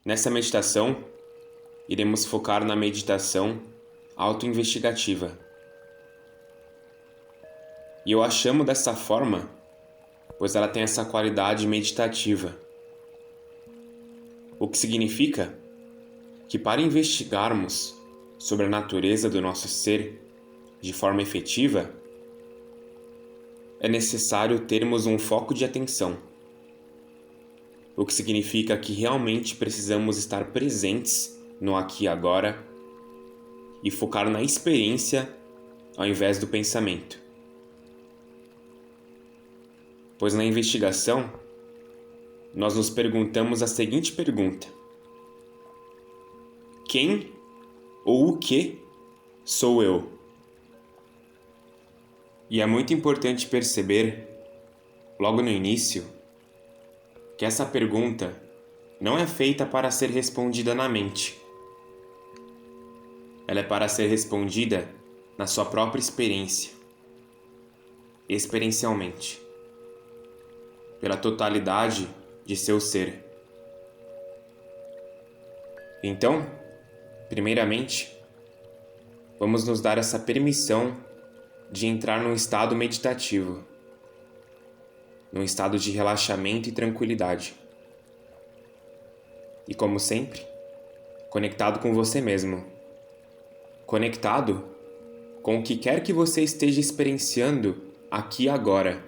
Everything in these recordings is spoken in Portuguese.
Nessa meditação, iremos focar na meditação autoinvestigativa. E eu a chamo dessa forma, pois ela tem essa qualidade meditativa. O que significa que para investigarmos sobre a natureza do nosso ser de forma efetiva, é necessário termos um foco de atenção. O que significa que realmente precisamos estar presentes no aqui e agora e focar na experiência ao invés do pensamento. Pois na investigação, nós nos perguntamos a seguinte pergunta: quem ou o que sou eu? E é muito importante perceber, logo no início, que essa pergunta não é feita para ser respondida na mente. Ela é para ser respondida na sua própria experiência, experiencialmente, pela totalidade de seu ser. Então, primeiramente, vamos nos dar essa permissão de entrar num estado meditativo, num estado de relaxamento e tranquilidade. E como sempre, conectado com você mesmo, conectado com o que quer que você esteja experienciando aqui e agora,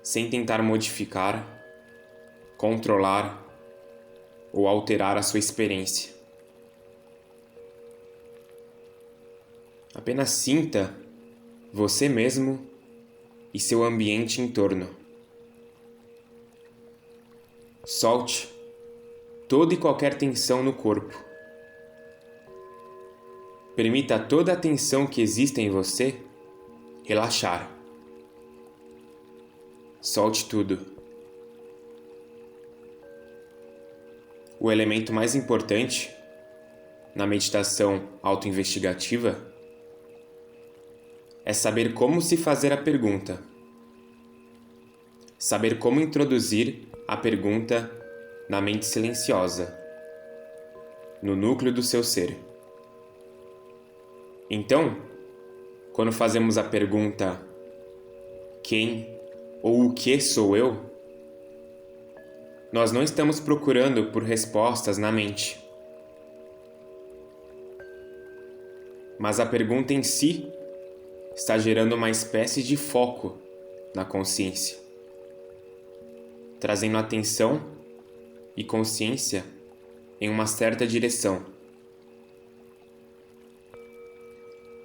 sem tentar modificar, controlar ou alterar a sua experiência. Apenas sinta você mesmo e seu ambiente em torno. Solte toda e qualquer tensão no corpo. Permita toda a tensão que existe em você relaxar. Solte tudo. O elemento mais importante na meditação autoinvestigativa é saber como se fazer a pergunta. Saber como introduzir a pergunta na mente silenciosa, no núcleo do seu ser. Então, quando fazemos a pergunta quem ou o que sou eu, nós não estamos procurando por respostas na mente. Mas a pergunta em si está gerando uma espécie de foco na consciência, trazendo atenção e consciência em uma certa direção.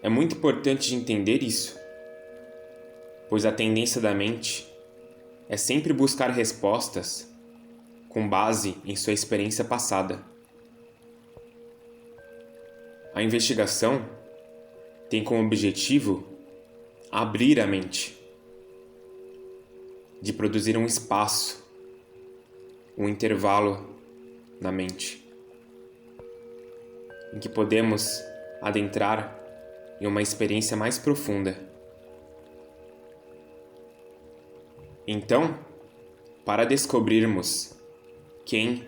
É muito importante de entender isso, pois a tendência da mente é sempre buscar respostas com base em sua experiência passada. A investigação tem como objetivo abrir a mente, de produzir um espaço, um intervalo na mente, em que podemos adentrar em uma experiência mais profunda. Então, para descobrirmos quem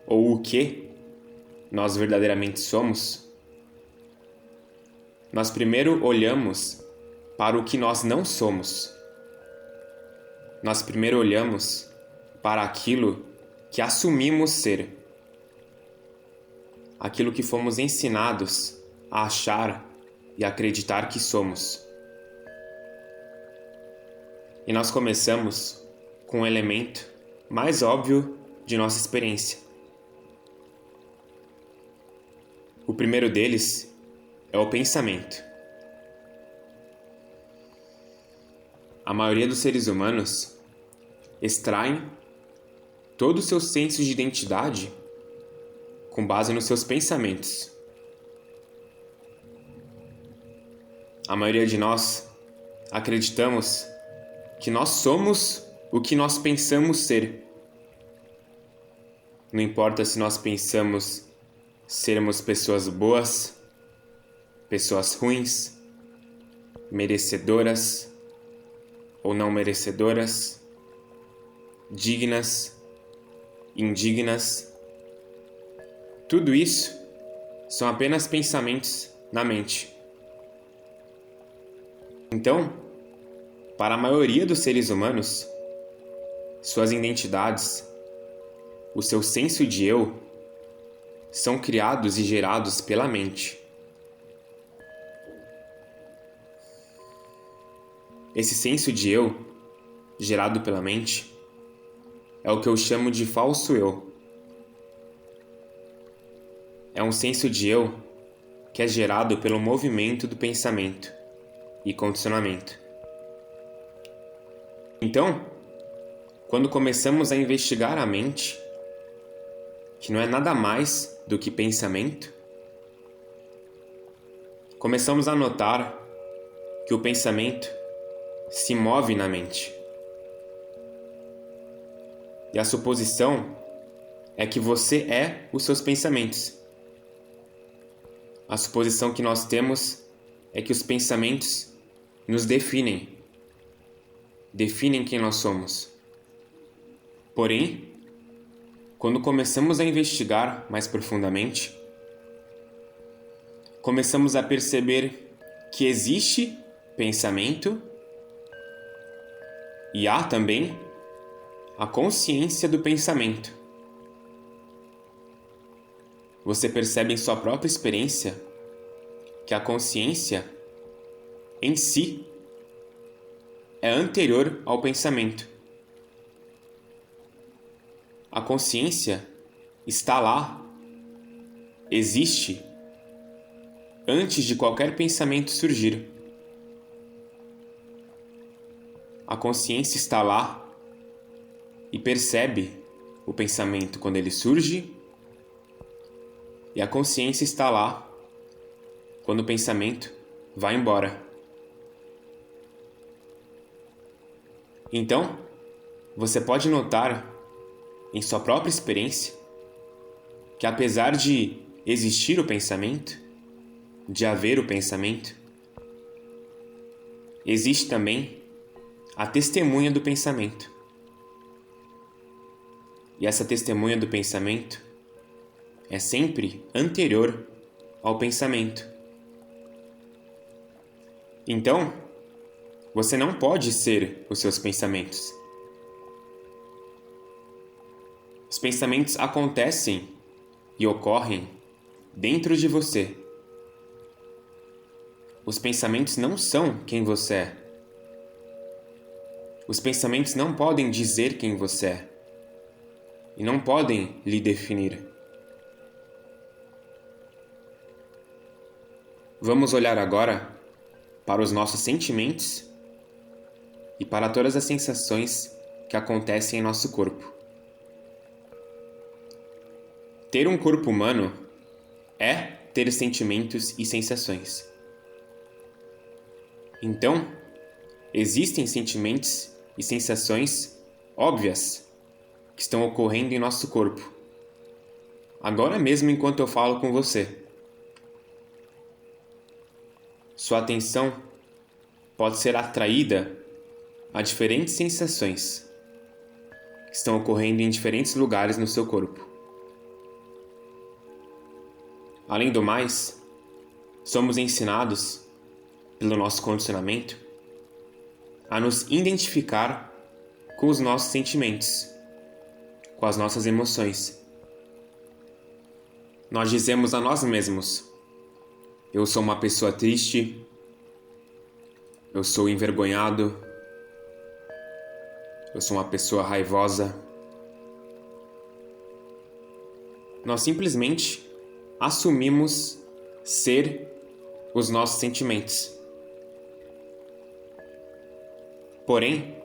ou o que nós verdadeiramente somos, nós primeiro olhamos para o que nós não somos. Nós primeiro olhamos para aquilo que assumimos ser, aquilo que fomos ensinados a achar e acreditar que somos. E nós começamos com o elemento mais óbvio de nossa experiência. O primeiro deles é o pensamento. A maioria dos seres humanos extraem todo o seu senso de identidade com base nos seus pensamentos. A maioria de nós acreditamos que nós somos o que nós pensamos ser. Não importa se nós pensamos sermos pessoas boas, pessoas ruins, merecedoras ou não merecedoras, dignas indignas. Tudo isso são apenas pensamentos na mente. Então, para a maioria dos seres humanos, suas identidades, o seu senso de eu, são criados e gerados pela mente. Esse senso de eu, gerado pela mente, é o que eu chamo de falso eu. É um senso de eu que é gerado pelo movimento do pensamento e condicionamento. Então, quando começamos a investigar a mente, que não é nada mais do que pensamento, começamos a notar que o pensamento se move na mente. E a suposição é que você é os seus pensamentos. A suposição que nós temos é que os pensamentos nos definem quem nós somos. Porém, quando começamos a investigar mais profundamente, começamos a perceber que existe pensamento e há também a consciência do pensamento. Você percebe em sua própria experiência que a consciência em si é anterior ao pensamento. A consciência está lá, existe, antes de qualquer pensamento surgir. A consciência está lá e percebe o pensamento quando ele surge, e a consciência está lá quando o pensamento vai embora. Então, você pode notar em sua própria experiência que, apesar de existir o pensamento, de haver o pensamento, existe também a testemunha do pensamento. E essa testemunha do pensamento é sempre anterior ao pensamento. Então, você não pode ser os seus pensamentos. Os pensamentos acontecem e ocorrem dentro de você. Os pensamentos não são quem você é. Os pensamentos não podem dizer quem você é e não podem lhe definir. Vamos olhar agora para os nossos sentimentos e para todas as sensações que acontecem em nosso corpo. Ter um corpo humano é ter sentimentos e sensações. Então, existem sentimentos e sensações óbvias que estão ocorrendo em nosso corpo, agora mesmo enquanto eu falo com você. Sua atenção pode ser atraída a diferentes sensações que estão ocorrendo em diferentes lugares no seu corpo. Além do mais, somos ensinados, pelo nosso condicionamento, a nos identificar com os nossos sentimentos, com as nossas emoções. Nós dizemos a nós mesmos: eu sou uma pessoa triste, eu sou envergonhado, eu sou uma pessoa raivosa. Nós simplesmente assumimos ser os nossos sentimentos. Porém,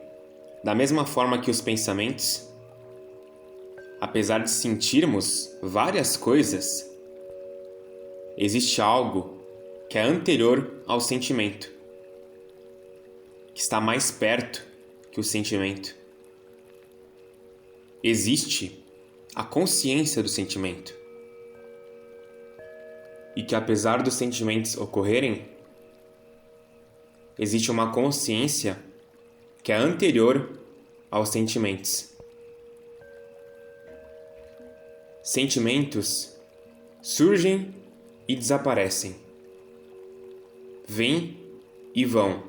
da mesma forma que os pensamentos, apesar de sentirmos várias coisas, existe algo que é anterior ao sentimento, que está mais perto que o sentimento. Existe a consciência do sentimento. E que, apesar dos sentimentos ocorrerem, existe uma consciência que é anterior aos sentimentos. Sentimentos surgem e desaparecem, vêm e vão,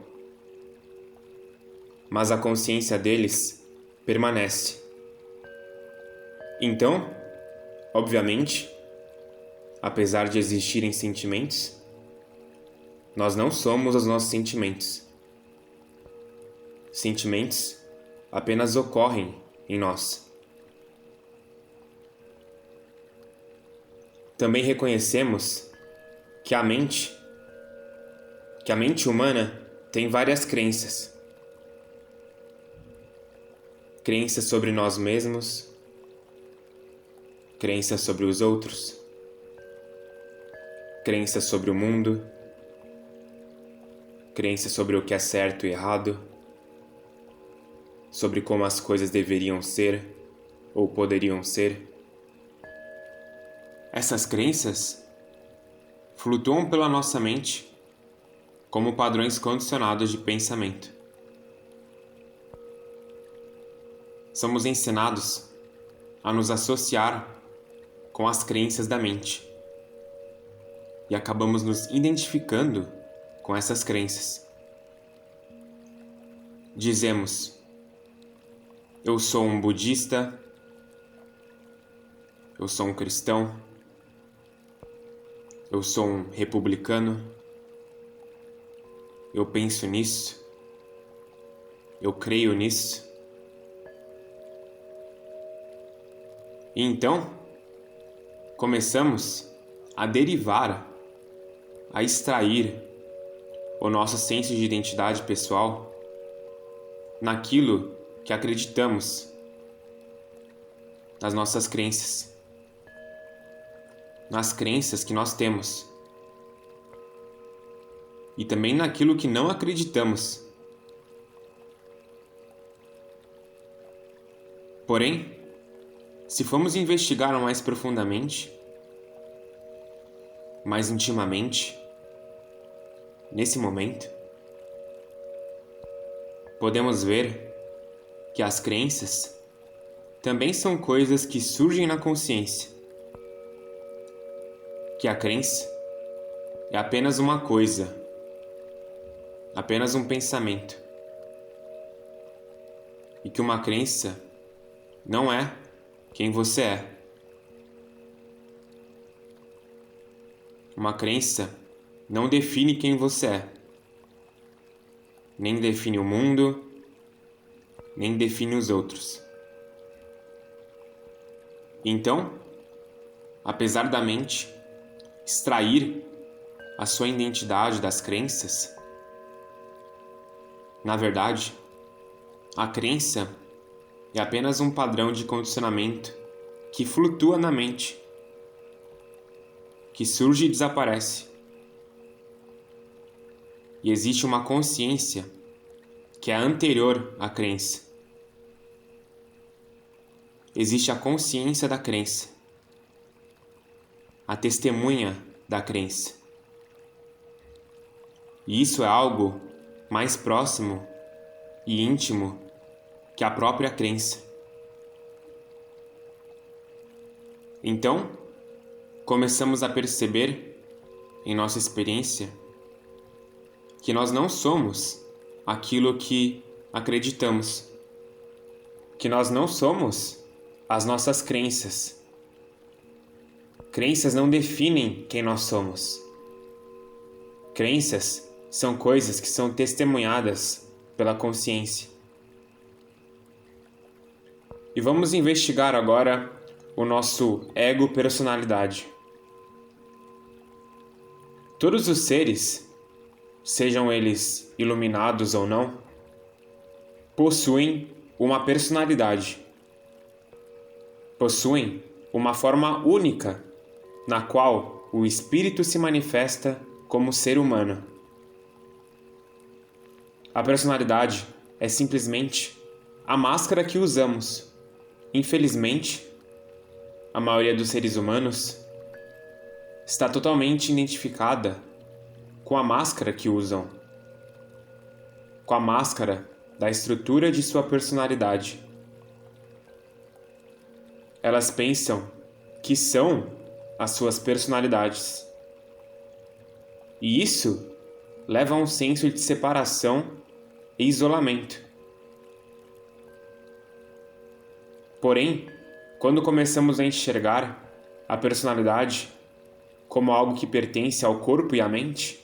mas a consciência deles permanece. Então, obviamente, apesar de existirem sentimentos, nós não somos os nossos sentimentos. Sentimentos apenas ocorrem em nós. Também reconhecemos que a mente humana tem várias crenças. Crenças sobre nós mesmos, crenças sobre os outros, crenças sobre o mundo, crenças sobre o que é certo e errado, sobre como as coisas deveriam ser ou poderiam ser. Essas crenças flutuam pela nossa mente como padrões condicionados de pensamento. Somos ensinados a nos associar com as crenças da mente e acabamos nos identificando com essas crenças. Dizemos: eu sou um budista, eu sou um cristão, eu sou um republicano, eu penso nisso, eu creio nisso. E então, começamos a derivar, a extrair o nosso senso de identidade pessoal naquilo que acreditamos, nas nossas crenças, nas crenças que nós temos e também naquilo que não acreditamos. Porém, se formos investigar mais profundamente, mais intimamente, nesse momento, podemos ver que as crenças também são coisas que surgem na consciência. Que a crença é apenas uma coisa, apenas um pensamento. E que uma crença não é quem você é. Uma crença não define quem você é. Nem define o mundo, nem define os outros. Então, apesar da mente extrair a sua identidade das crenças, na verdade, a crença é apenas um padrão de condicionamento que flutua na mente, que surge e desaparece. E existe uma consciência que é anterior à crença. Existe a consciência da crença, a testemunha da crença. E isso é algo mais próximo e íntimo que a própria crença. Então, começamos a perceber em nossa experiência que nós não somos aquilo que acreditamos, que nós não somos as nossas crenças. Crenças não definem quem nós somos. Crenças são coisas que são testemunhadas pela consciência. E vamos investigar agora o nosso ego-personalidade. Todos os seres, sejam eles iluminados ou não, possuem uma personalidade. Possuem uma forma única na qual o espírito se manifesta como ser humano. A personalidade é simplesmente a máscara que usamos. Infelizmente, a maioria dos seres humanos está totalmente identificada com a máscara que usam, com a máscara da estrutura de sua personalidade. Elas pensam que são as suas personalidades. E isso leva a um senso de separação e isolamento. Porém, quando começamos a enxergar a personalidade como algo que pertence ao corpo e à mente,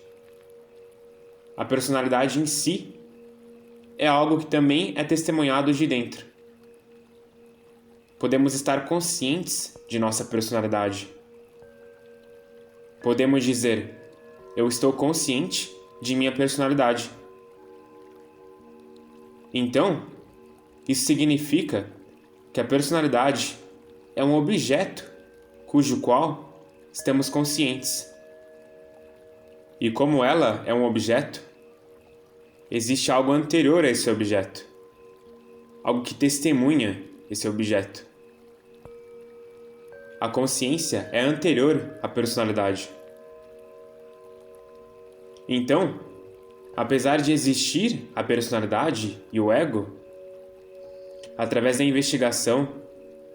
a personalidade em si é algo que também é testemunhado de dentro. Podemos estar conscientes de nossa personalidade. Podemos dizer: eu estou consciente de minha personalidade. Então, isso significa que a personalidade é um objeto cujo qual estamos conscientes. E como ela é um objeto, existe algo anterior a esse objeto, algo que testemunha esse objeto. A consciência é anterior à personalidade. Então, apesar de existir a personalidade e o ego, através da investigação,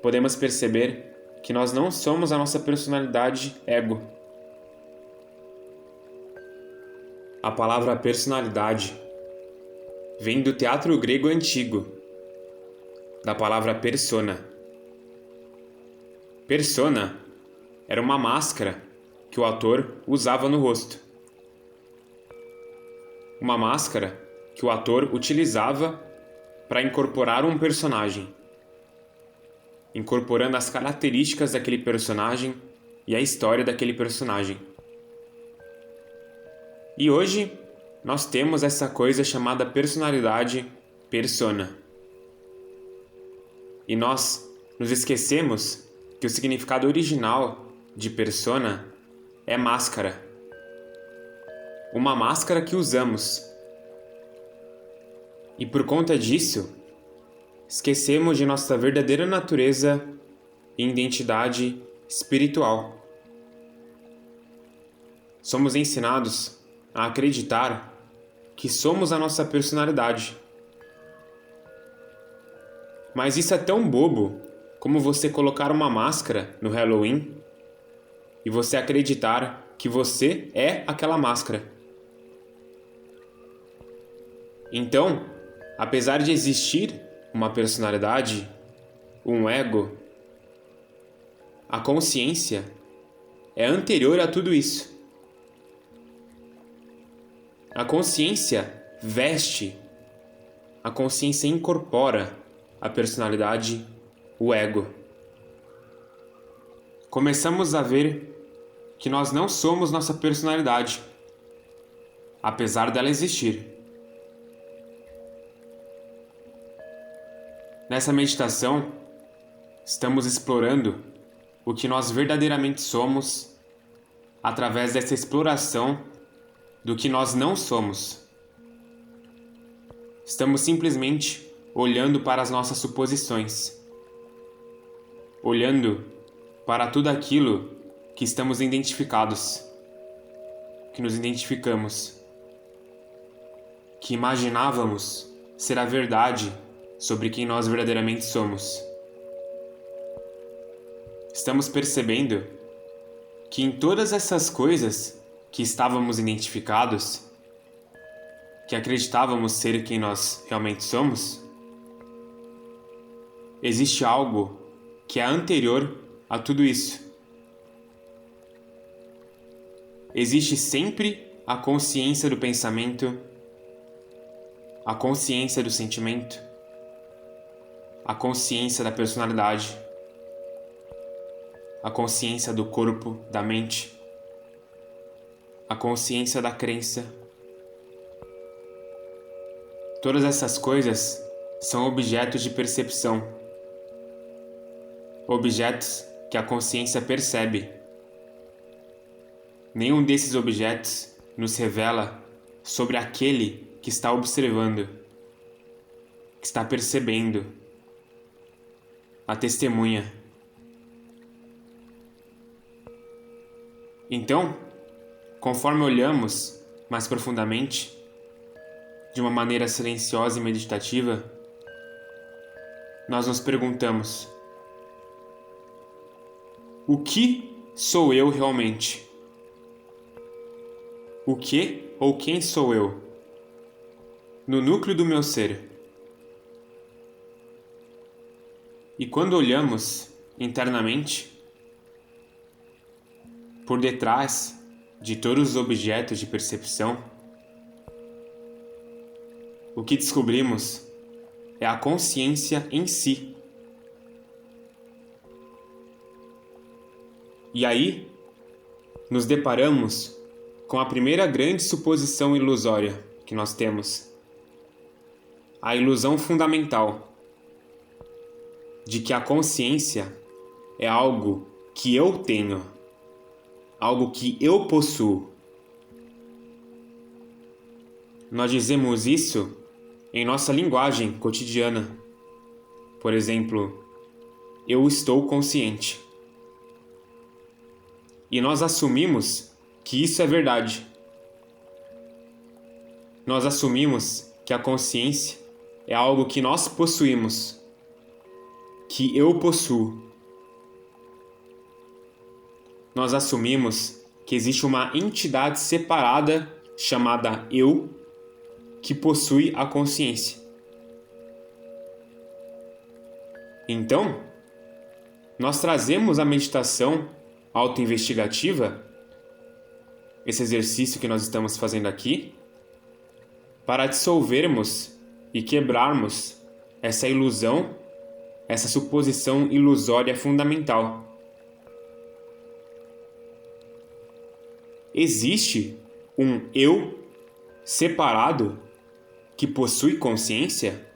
podemos perceber que nós não somos a nossa personalidade ego. A palavra personalidade vem do teatro grego antigo, da palavra persona. Persona era uma máscara que o ator usava no rosto. Uma máscara que o ator utilizava para incorporar um personagem, incorporando as características daquele personagem e a história daquele personagem. E hoje nós temos essa coisa chamada personalidade, persona. E nós nos esquecemos que o significado original de persona é máscara. Uma máscara que usamos. E por conta disso, esquecemos de nossa verdadeira natureza e identidade espiritual. Somos ensinados a acreditar que somos a nossa personalidade. Mas isso é tão bobo como você colocar uma máscara no Halloween e você acreditar que você é aquela máscara. Então, apesar de existir uma personalidade, um ego, a consciência é anterior a tudo isso. A consciência veste, a consciência incorpora a personalidade, o ego. Começamos a ver que nós não somos nossa personalidade, apesar dela existir. Nessa meditação, estamos explorando o que nós verdadeiramente somos através dessa exploração do que nós não somos. Estamos simplesmente olhando para as nossas suposições, olhando para tudo aquilo que estamos identificados, que nos identificamos, que imaginávamos ser a verdade sobre quem nós verdadeiramente somos. Estamos percebendo que em todas essas coisas que estávamos identificados, que acreditávamos ser quem nós realmente somos, existe algo que é anterior a tudo isso. Existe sempre a consciência do pensamento, a consciência do sentimento, a consciência da personalidade, a consciência do corpo, da mente, a consciência da crença. Todas essas coisas são objetos de percepção, objetos que a consciência percebe. Nenhum desses objetos nos revela sobre aquele que está observando, que está percebendo, a testemunha. Então, conforme olhamos mais profundamente, de uma maneira silenciosa e meditativa, nós nos perguntamos: O que sou eu realmente? O que ou quem sou eu? No núcleo do meu ser. E quando olhamos internamente, por detrás de todos os objetos de percepção, o que descobrimos é a consciência em si. E aí, nos deparamos com a primeira grande suposição ilusória que nós temos. A ilusão fundamental de que a consciência é algo que eu tenho, algo que eu possuo. Nós dizemos isso em nossa linguagem cotidiana. Por exemplo, eu estou consciente. E nós assumimos que isso é verdade. Nós assumimos que a consciência é algo que nós possuímos, que eu possuo. Nós assumimos que existe uma entidade separada chamada eu, que possui a consciência. Então, nós trazemos a meditação autoinvestigativa, esse exercício que nós estamos fazendo aqui, para dissolvermos e quebrarmos essa ilusão, essa suposição ilusória fundamental. Existe um eu separado que possui consciência?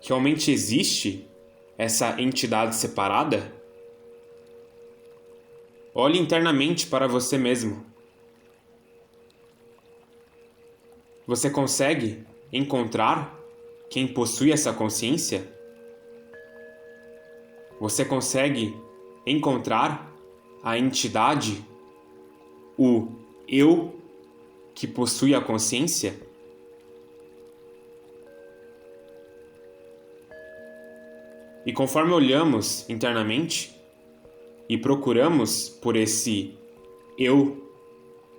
Realmente existe essa entidade separada? Olhe internamente para você mesmo. Você consegue encontrar quem possui essa consciência? Você consegue encontrar a entidade, o eu que possui a consciência? E conforme olhamos internamente e procuramos por esse eu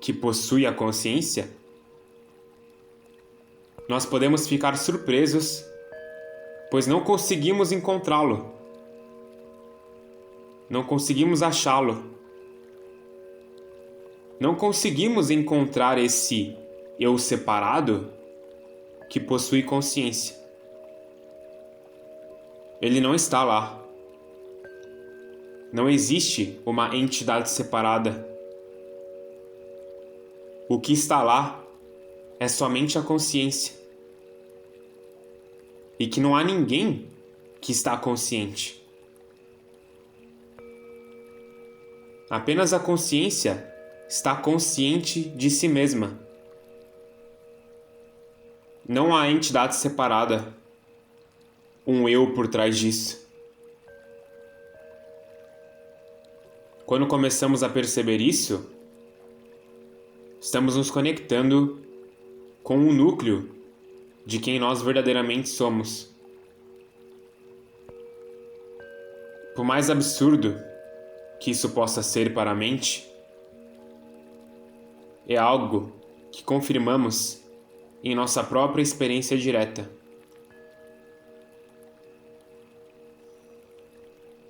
que possui a consciência, nós podemos ficar surpresos, pois não conseguimos encontrá-lo. Não conseguimos achá-lo. Não conseguimos encontrar esse eu separado que possui consciência. Ele não está lá. Não existe uma entidade separada. O que está lá é somente a consciência. E que não há ninguém que está consciente. Apenas a consciência está consciente de si mesma. Não há entidade separada, um eu por trás disso. Quando começamos a perceber isso, estamos nos conectando com o núcleo de quem nós verdadeiramente somos. Por mais absurdo que isso possa ser para a mente, é algo que confirmamos em nossa própria experiência direta.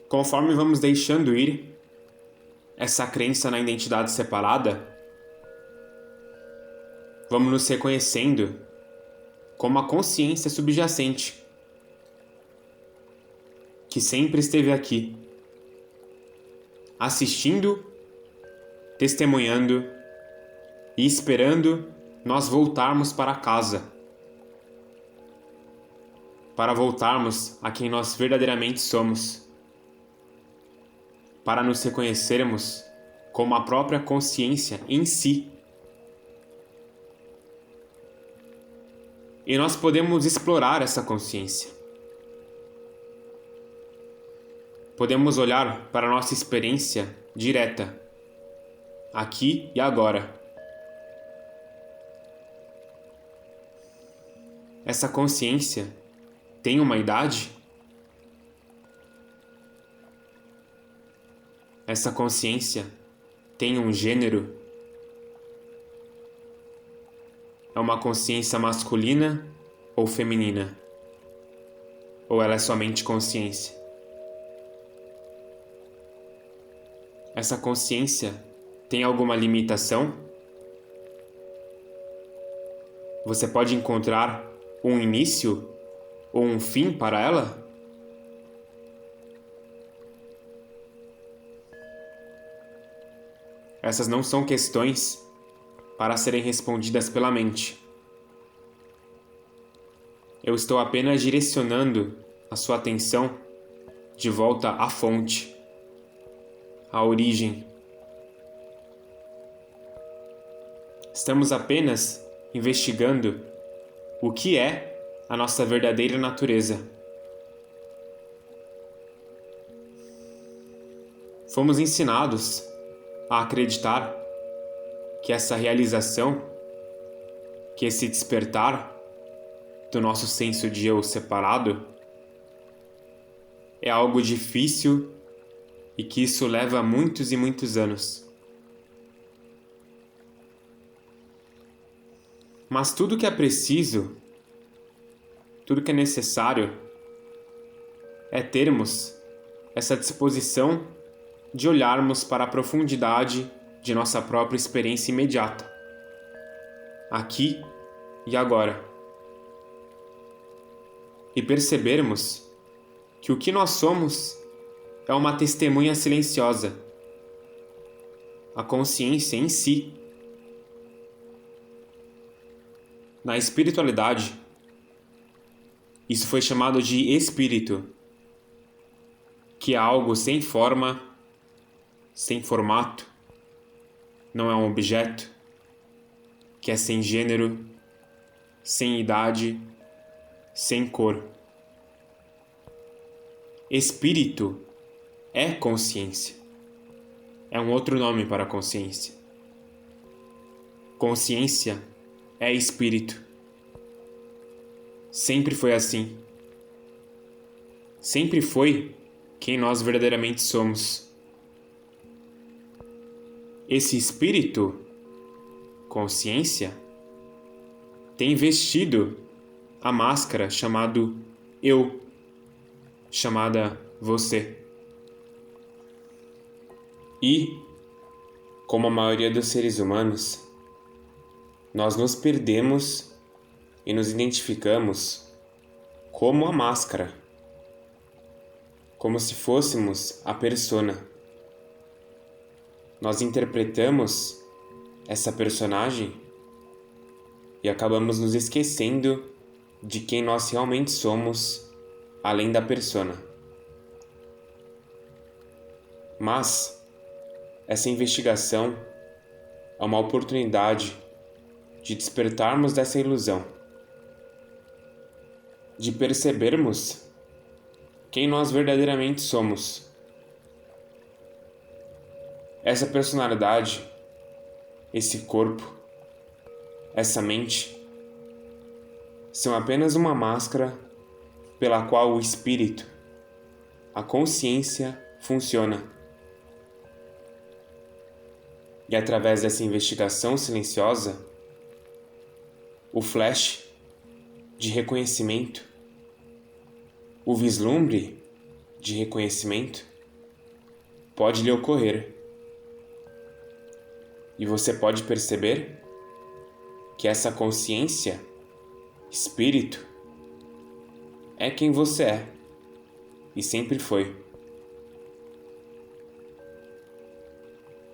Conforme vamos deixando ir essa crença na identidade separada, vamos nos reconhecendo como a consciência subjacente, que sempre esteve aqui, assistindo, testemunhando e esperando nós voltarmos para casa, para voltarmos a quem nós verdadeiramente somos, para nos reconhecermos como a própria consciência em si. E nós podemos explorar essa consciência. Podemos olhar para a nossa experiência direta, aqui e agora. Essa consciência tem uma idade? Essa consciência tem um gênero? É uma consciência masculina ou feminina? Ou ela é somente consciência? Essa consciência tem alguma limitação? Você pode encontrar um início ou um fim para ela? Essas não são questões para serem respondidas pela mente. Eu estou apenas direcionando a sua atenção de volta à fonte, à origem. Estamos apenas investigando o que é a nossa verdadeira natureza. Fomos ensinados a acreditar que essa realização, que esse despertar do nosso senso de eu separado é algo difícil e que isso leva muitos e muitos anos. Mas tudo que é preciso, tudo que é necessário é termos essa disposição de olharmos para a profundidade de nossa própria experiência imediata, aqui e agora, e percebermos que o que nós somos é uma testemunha silenciosa, a consciência em si. Na espiritualidade, isso foi chamado de espírito, que é algo sem forma, sem formato, não é um objeto, que é sem gênero, sem idade, sem cor. Espírito é consciência. É um outro nome para consciência. Consciência é espírito. Sempre foi assim. Sempre foi quem nós verdadeiramente somos. Esse espírito, consciência, tem vestido a máscara chamado eu, chamada você. E, como a maioria dos seres humanos, nós nos perdemos e nos identificamos como a máscara, como se fôssemos a persona. Nós interpretamos essa personagem e acabamos nos esquecendo de quem nós realmente somos, além da persona. Mas essa investigação é uma oportunidade de despertarmos dessa ilusão, de percebermos quem nós verdadeiramente somos. Essa personalidade, esse corpo, essa mente, são apenas uma máscara pela qual o espírito, a consciência, funciona. E através dessa investigação silenciosa, o flash de reconhecimento, o vislumbre de reconhecimento pode lhe ocorrer. E você pode perceber que essa consciência, espírito, é quem você é e sempre foi.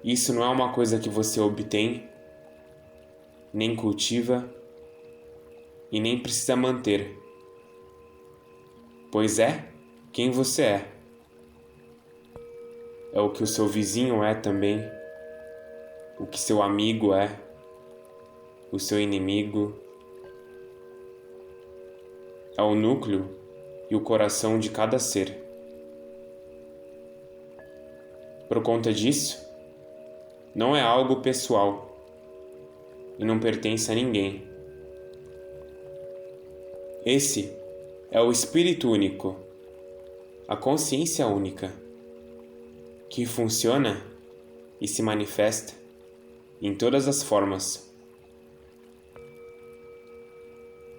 Isso não é uma coisa que você obtém, nem cultiva e nem precisa manter, pois é quem você é. É o que o seu vizinho é também, o que seu amigo é, o seu inimigo. É o núcleo e o coração de cada ser. Por conta disso, não é algo pessoal e não pertence a ninguém. Esse é o Espírito único, a consciência única, que funciona e se manifesta em todas as formas,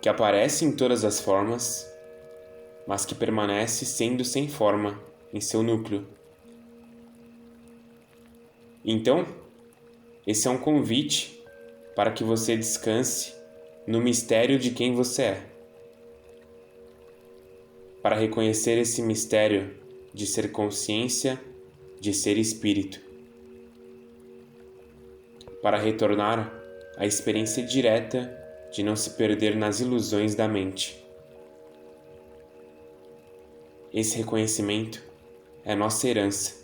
que aparece em todas as formas, mas que permanece sendo sem forma em seu núcleo. Então, esse é um convite para que você descanse no mistério de quem você é, para reconhecer esse mistério de ser consciência, de ser espírito, para retornar à experiência direta de não se perder nas ilusões da mente. Esse reconhecimento é nossa herança.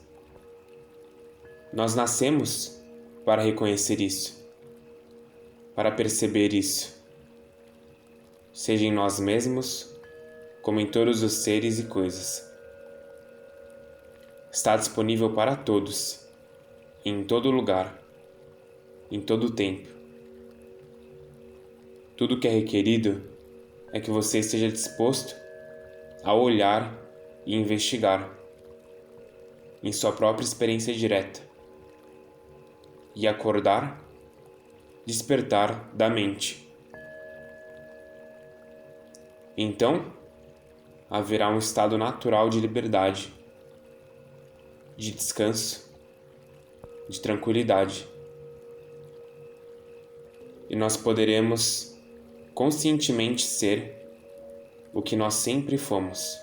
Nós nascemos para reconhecer isso, para perceber isso, seja em nós mesmos, como em todos os seres e coisas. Está disponível para todos, em todo lugar, em todo tempo. Tudo que é requerido é que você esteja disposto a olhar e investigar em sua própria experiência direta e acordar, despertar da mente. Então, haverá um estado natural de liberdade, de descanso, de tranquilidade. E nós poderemos conscientemente ser o que nós sempre fomos.